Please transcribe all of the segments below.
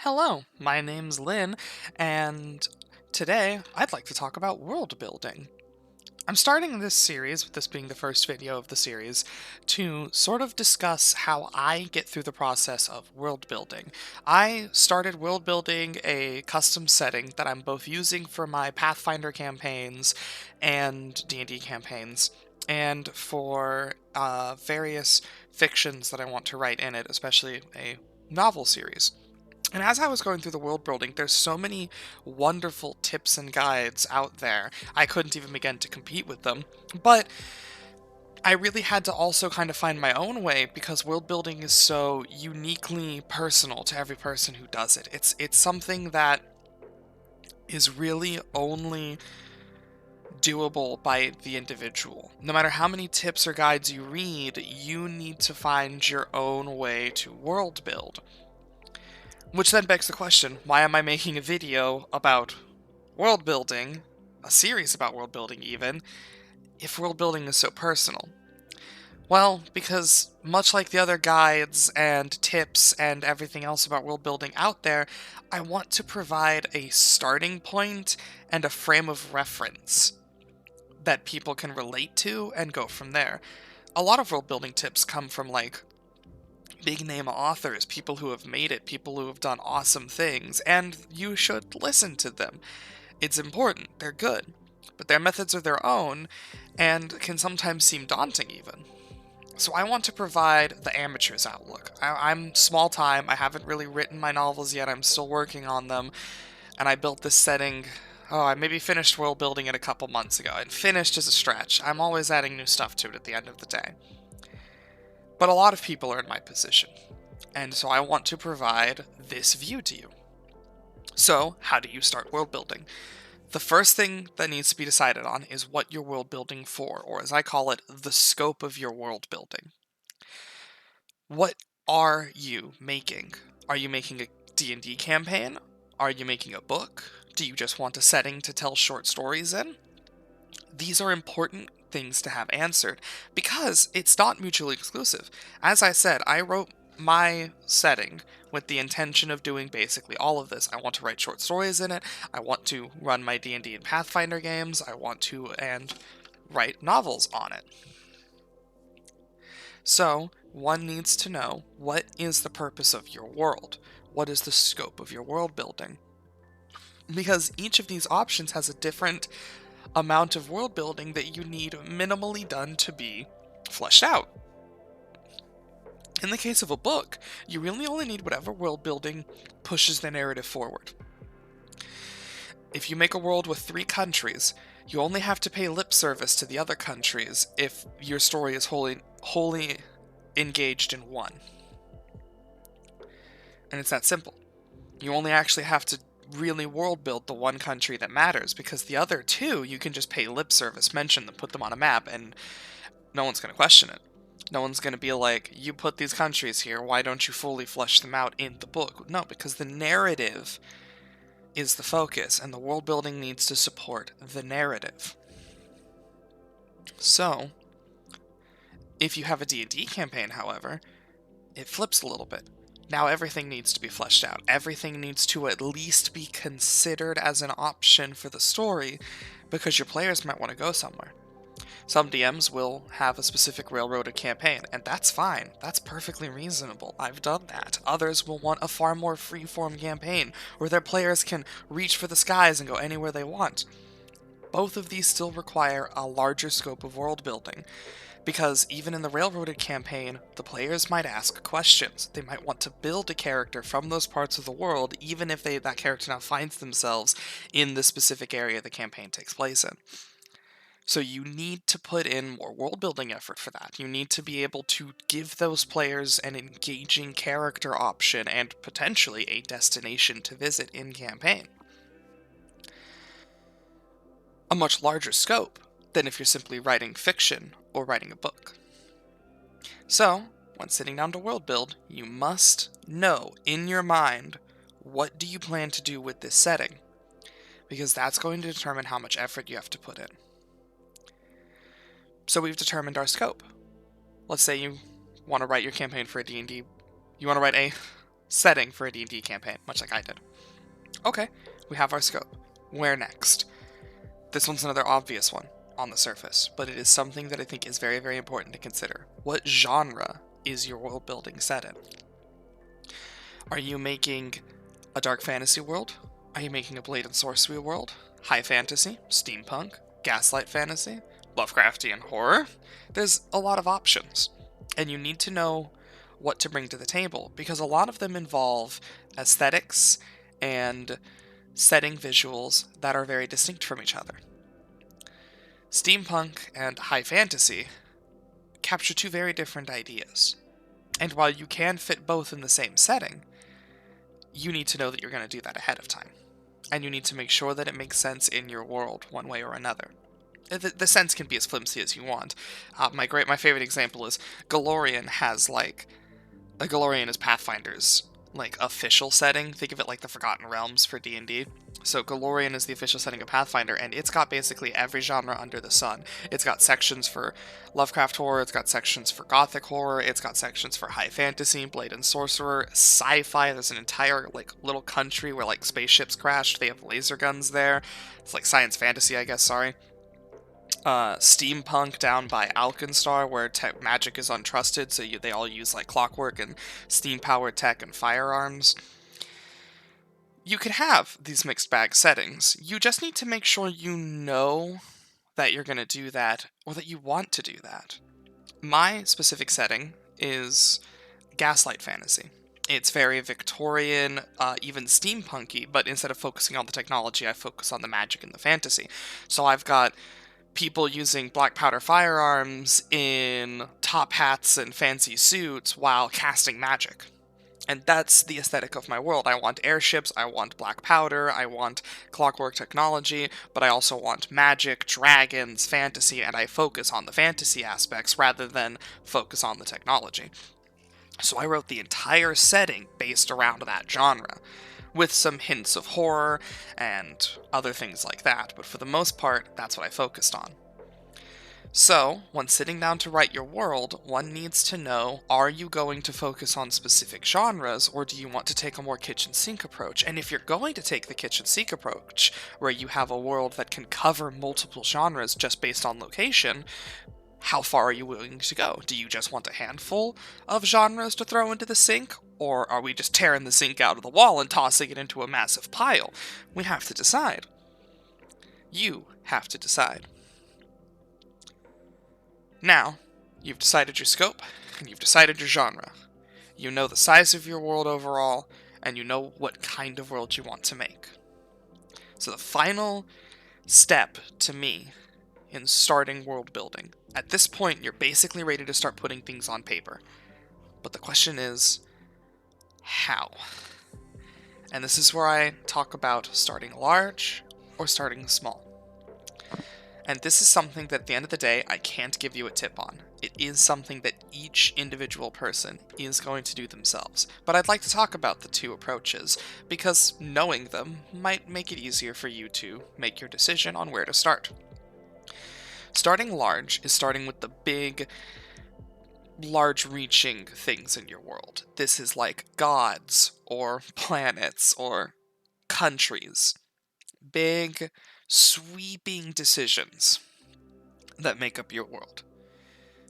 Hello, my name's Lynn, and today I'd like to talk about world building. I'm starting this series, with this being the first video of the series, to sort of discuss how I get through the process of world building. I started world building a custom setting that I'm both using for my Pathfinder campaigns and D&D campaigns, and for various fictions that I want to write in it, especially a novel series. And as I was going through the world building, there's so many wonderful tips and guides out there. I couldn't even begin to compete with them. But I really had to also kind of find my own way because world building is so uniquely personal to every person who does it. It's something that is really only doable by the individual. No matter how many tips or guides you read, you need to find your own way to world build. Which then begs the question, why am I making a video about world building, a series about world building even, if world building is so personal? Well, because much like the other guides and tips and everything else about world building out there, I want to provide a starting point and a frame of reference that people can relate to and go from there. A lot of world building tips come from big name authors, people who have made it, people who have done awesome things, and you should listen to them. It's important, they're good, but their methods are their own, and can sometimes seem daunting even. So I want to provide the amateur's outlook. I'm small time, I haven't really written my novels yet, I'm still working on them, and I built this setting. I maybe finished world building it a couple months ago, and finished is a stretch. I'm always adding new stuff to it at the end of the day. But a lot of people are in my position, and so I want to provide this view to you. So, how do you start world building? The first thing that needs to be decided on is what you're world building for, or as I call it, the scope of your world building. What are you making? Are you making a D&D campaign? Are you making a book? Do you just want a setting to tell short stories in? These are important things to have answered because it's not mutually exclusive. As I said, I wrote my setting with the intention of doing basically all of this. I want to write short stories in it. I want to run my D&D and Pathfinder games. I want to and write novels on it. So, one needs to know, what is the purpose of your world? What is the scope of your world building? Because each of these options has a different amount of world building that you need minimally done to be fleshed out. In the case of a book, you really only need whatever world building pushes the narrative forward. If you make a world with 3 countries, you only have to pay lip service to the other countries if your story is wholly engaged in one. And it's that simple. You only actually have to really world build the one country that matters, because the other 2 you can just pay lip service, mention them, put them on a map, and no one's going to question it. No one's going to be like, you put these countries here, why don't you fully flesh them out in the book? No, because the narrative is the focus, and the world building needs to support the narrative. So, if you have a D&D campaign, however, it flips a little bit. Now everything needs to be fleshed out. Everything needs to at least be considered as an option for the story, because your players might want to go somewhere. Some DMs will have a specific railroaded campaign, and that's fine. That's perfectly reasonable. I've done that. Others will want a far more free-form campaign, where their players can reach for the skies and go anywhere they want. Both of these still require a larger scope of world building, because even in the railroaded campaign, the players might ask questions. They might want to build a character from those parts of the world, even if that character now finds themselves in the specific area the campaign takes place in. So you need to put in more world building effort for that. You need to be able to give those players an engaging character option and potentially a destination to visit in campaign. A much larger scope than if you're simply writing fiction or writing a book. So, when sitting down to world build, you must know in your mind, what do you plan to do with this setting? Because that's going to determine how much effort you have to put in. So we've determined our scope. Let's say you want to write your campaign for a D&D. You want to write a setting for a D&D campaign, much like I did. Okay, we have our scope. Where next? This one's another obvious one on the surface, but it is something that I think is very, very important to consider. What genre is your world building set in? Are you making a dark fantasy world? Are you making a blade and sorcery world? High fantasy? Steampunk? Gaslight fantasy? Lovecraftian horror? There's a lot of options, and you need to know what to bring to the table, because a lot of them involve aesthetics and setting visuals that are very distinct from each other. Steampunk and high fantasy capture two very different ideas, and while you can fit both in the same setting, you need to know that you're going to do that ahead of time, and you need to make sure that it makes sense in your world one way or another. The sense can be as flimsy as you want. My favorite example is Golarion has Golarion is Pathfinder's official setting. Think of it like the Forgotten Realms for D&D. So Golarion is the official setting of Pathfinder, and it's got basically every genre under the sun. It's got sections for Lovecraft horror, it's got sections for Gothic horror, it's got sections for high fantasy, blade and sorcerer, sci-fi. There's an entire little country where spaceships crashed. They have laser guns there. It's like science fantasy, I guess. Sorry. Steampunk down by Alkenstar, where magic is untrusted, so they all use clockwork and steam-powered tech and firearms. You could have these mixed bag settings. You just need to make sure you know that you're going to do that, or that you want to do that. My specific setting is Gaslight Fantasy. It's very Victorian, even steampunky, but instead of focusing on the technology, I focus on the magic and the fantasy. So I've got people using black powder firearms in top hats and fancy suits while casting magic. And that's the aesthetic of my world. I want airships, I want black powder, I want clockwork technology, but I also want magic, dragons, fantasy, and I focus on the fantasy aspects rather than focus on the technology. So I wrote the entire setting based around that genre, with some hints of horror and other things like that, but for the most part, that's what I focused on. So, when sitting down to write your world, one needs to know, are you going to focus on specific genres, or do you want to take a more kitchen sink approach? And if you're going to take the kitchen sink approach, where you have a world that can cover multiple genres just based on location, how far are you willing to go? Do you just want a handful of genres to throw into the sink? Or are we just tearing the sink out of the wall and tossing it into a massive pile? We have to decide. You have to decide. Now, you've decided your scope, and you've decided your genre. You know the size of your world overall, and you know what kind of world you want to make. So the final step, to me, in starting world building, at this point, you're basically ready to start putting things on paper. But the question is, how? And this is where I talk about starting large or starting small. And this is something that at the end of the day, I can't give you a tip on. It is something that each individual person is going to do themselves. But I'd like to talk about the two approaches, because knowing them might make it easier for you to make your decision on where to start. Starting large is starting with the big, large-reaching things in your world. This is like gods, or planets, or countries. Big, sweeping decisions that make up your world.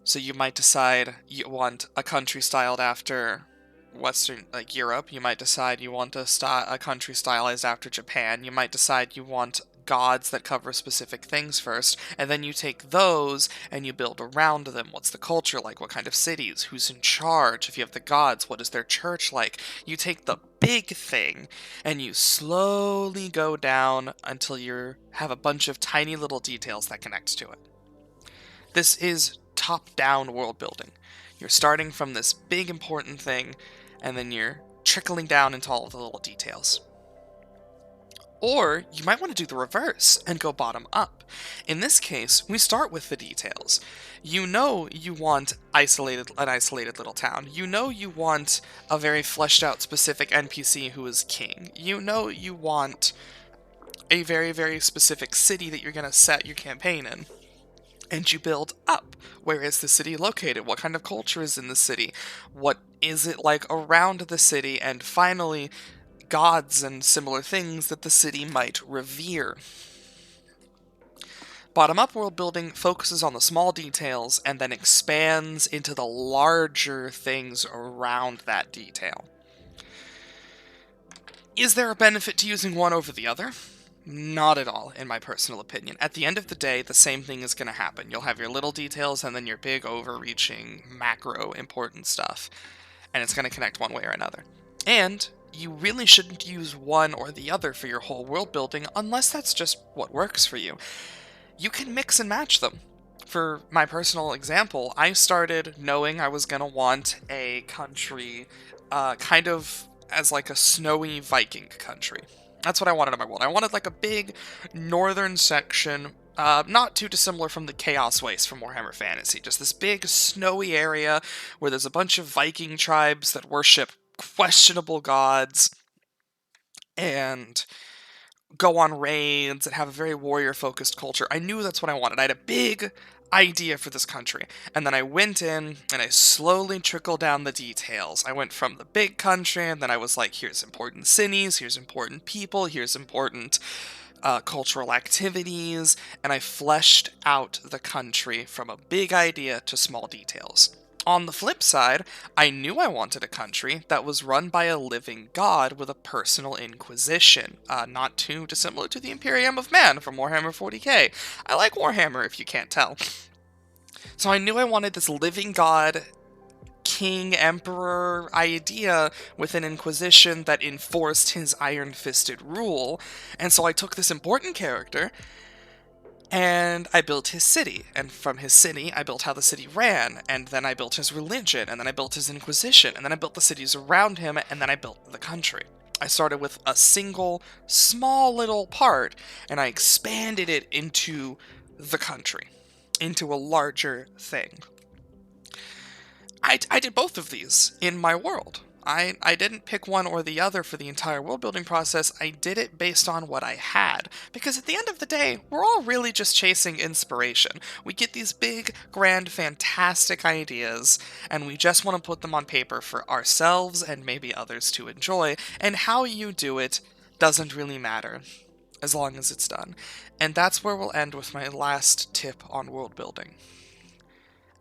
So you might decide you want a country styled after Western, Europe. You might decide you want a country stylized after Japan. You might decide you want gods that cover specific things first, and then you take those and you build around them. What's the culture like? What kind of cities? Who's in charge? If you have the gods, what is their church like? You take the big thing and you slowly go down until you have a bunch of tiny little details that connect to it. This is top-down world building. You're starting from this big important thing, and then you're trickling down into all of the little details. Or you might want to do the reverse and go bottom up. In this case, we start with the details. You know you want an isolated little town. You know you want a very fleshed out specific NPC who is king. You know you want a very, very specific city that you're going to set your campaign in. and you build up. Where is the city located? What kind of culture is in the city? What is it like around the city? And finally, gods and similar things that the city might revere. Bottom-up world building focuses on the small details and then expands into the larger things around that detail. Is there a benefit to using one over the other? Not at all, in my personal opinion. At the end of the day, the same thing is going to happen. You'll have your little details and then your big, overreaching, macro important stuff. And it's going to connect one way or another. And you really shouldn't use one or the other for your whole world building unless that's just what works for you. You can mix and match them. For my personal example, I started knowing I was going to want a country kind of as like a snowy Viking country. That's what I wanted in my world. I wanted like a big northern section, not too dissimilar from the Chaos Waste from Warhammer Fantasy. Just this big snowy area where there's a bunch of Viking tribes that worship questionable gods and go on raids and have a very warrior-focused culture. I knew that's what I wanted. I had a big idea for this country. And then I went in and I slowly trickled down the details. I went from the big country and then I was like, here's important cities, here's important people, here's important cultural activities, and I fleshed out the country from a big idea to small details. On the flip side, I knew I wanted a country that was run by a living god with a personal inquisition, not too dissimilar to the Imperium of Man from Warhammer 40k. I like Warhammer, if you can't tell. So I knew I wanted this living god, king, emperor idea with an inquisition that enforced his iron-fisted rule, and so I took this important character and I built his city, and from his city, I built how the city ran, and then I built his religion, and then I built his inquisition, and then I built the cities around him, and then I built the country. I started with a single, small little part, and I expanded it into the country, into a larger thing. I did both of these in my world. I didn't pick one or the other for the entire world building process. I did it based on what I had. Because at the end of the day, we're all really just chasing inspiration. We get these big, grand, fantastic ideas, and we just want to put them on paper for ourselves and maybe others to enjoy. And how you do it doesn't really matter, as long as it's done. And that's where we'll end with my last tip on world building.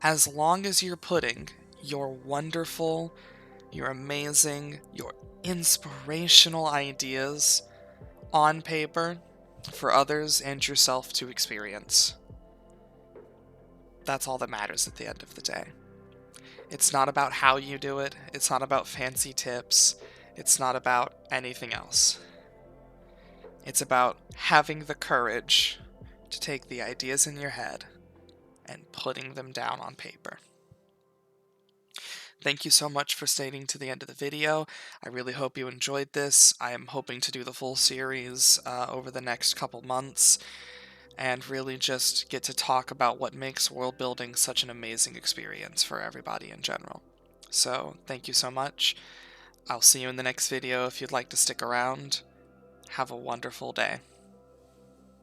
As long as you're putting your wonderful, your amazing, your inspirational ideas on paper for others and yourself to experience, that's all that matters at the end of the day. It's not about how you do it, it's not about fancy tips, it's not about anything else. It's about having the courage to take the ideas in your head and putting them down on paper. Thank you so much for staying to the end of the video. I really hope you enjoyed this. I am hoping to do the full series over the next couple months and really just get to talk about what makes world building such an amazing experience for everybody in general. So thank you so much. I'll see you in the next video if you'd like to stick around. Have a wonderful day.